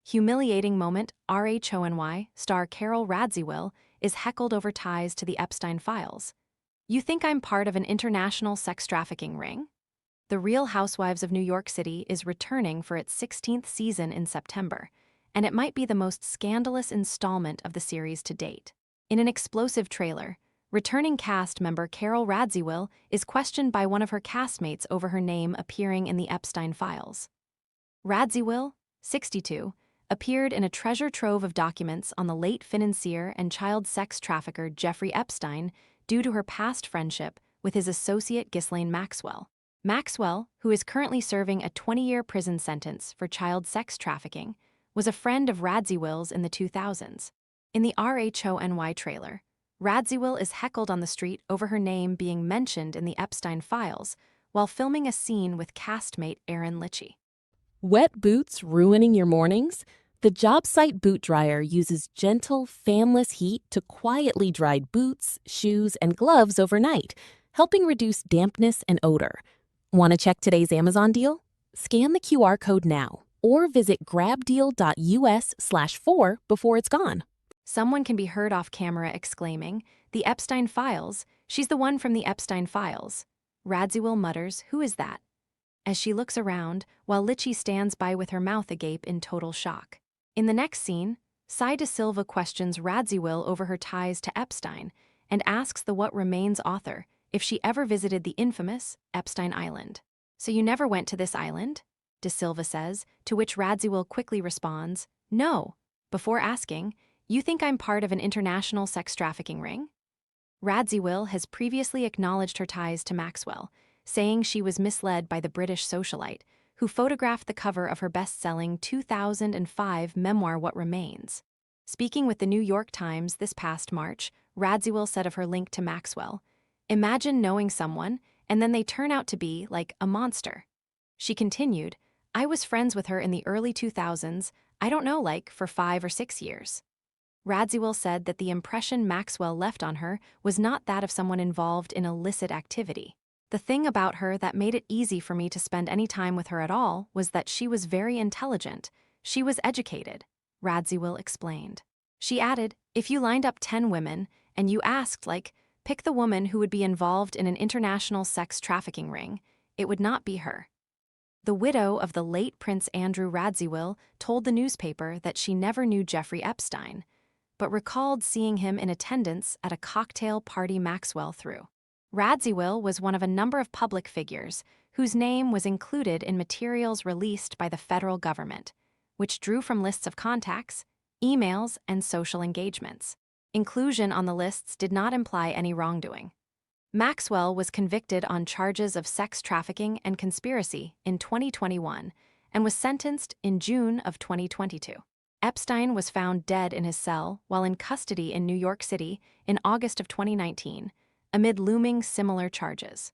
Humiliating moment, RHONY star Carole Radziwill is heckled over ties to the Epstein files. You think I'm part of an international sex trafficking ring? The Real Housewives of New York City is returning for its 16th season in September, and it might be the most scandalous installment of the series to date. In an explosive trailer, returning cast member Carole Radziwill is questioned by one of her castmates over her name appearing in the Epstein files. Radziwill, 62, appeared in a treasure trove of documents on the late financier and child sex trafficker Jeffrey Epstein due to her past friendship with his associate Ghislaine Maxwell. Maxwell, who is currently serving a 20-year prison sentence for child sex trafficking, was a friend of Radziwill's in the 2000s. In the RHONY trailer, Radziwill is heckled on the street over her name being mentioned in the Epstein files while filming a scene with castmate Erin Lichy. Wet boots ruining your mornings? The job site boot dryer uses gentle, fanless heat to quietly dry boots, shoes, and gloves overnight, helping reduce dampness and odor. Want to check today's Amazon deal? Scan the QR code now or visit grabdeal.us/4 before it's gone. Someone can be heard off camera exclaiming, "The Epstein files? She's the one from the Epstein files." Radziwill mutters, "Who is that?" as she looks around while Lichy stands by with her mouth agape in total shock. In the next scene, Sai De Silva questions Radziwill over her ties to Epstein and asks the What Remains author if she ever visited the infamous Epstein Island. "So you never went to this island?" De Silva says, to which Radziwill quickly responds, "No," before asking, "You think I'm part of an international sex trafficking ring?" Radziwill has previously acknowledged her ties to Maxwell, saying she was misled by the British socialite, who photographed the cover of her best-selling 2005 memoir What Remains. Speaking with the New York Times this past March, Radziwill said of her link to Maxwell, "Imagine knowing someone, and then they turn out to be like a monster." She continued, "I was friends with her in the early 2000s, I don't know, like for 5 or 6 years. Radziwill said that the impression Maxwell left on her was not that of someone involved in illicit activity. "The thing about her that made it easy for me to spend any time with her at all was that she was very intelligent. She was educated," Radziwill explained. She added, "If you lined up 10 women and you asked, like, pick the woman who would be involved in an international sex trafficking ring, it would not be her." The widow of the late Prince Andrew Radziwill told the newspaper that she never knew Jeffrey Epstein, but recalled seeing him in attendance at a cocktail party Maxwell threw. Radziwill was one of a number of public figures whose name was included in materials released by the federal government, which drew from lists of contacts, emails, and social engagements. Inclusion on the lists did not imply any wrongdoing. Maxwell was convicted on charges of sex trafficking and conspiracy in 2021 and was sentenced in June of 2022. Epstein was found dead in his cell while in custody in New York City in August of 2019, amid looming similar charges.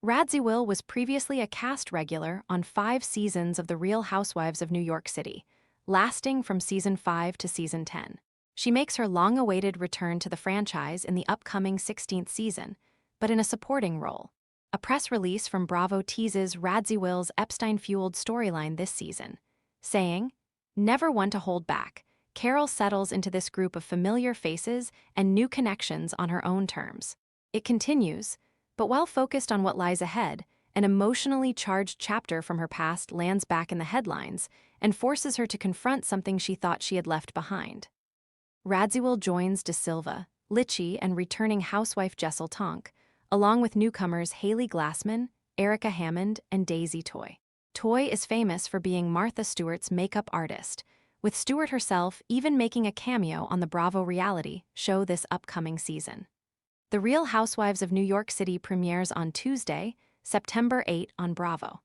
Radziwill was previously a cast regular on 5 seasons of The Real Housewives of New York City, lasting from season 5 to season 10. She makes her long-awaited return to the franchise in the upcoming 16th season, but in a supporting role. A press release from Bravo teases Radziwill's Epstein-fueled storyline this season, saying, "Never one to hold back, Carole settles into this group of familiar faces and new connections on her own terms." It continues, but while focused on what lies ahead, an emotionally charged chapter from her past lands back in the headlines and forces her to confront something she thought she had left behind. Radziwill joins De Silva, Lichy, and returning housewife Jessel Tonk, along with newcomers Haley Glassman, Erica Hammond, and Daisy Toy. Toy is famous for being Martha Stewart's makeup artist, with Stewart herself even making a cameo on the Bravo reality show this upcoming season. The Real Housewives of New York City premieres on Tuesday, September 8 on Bravo.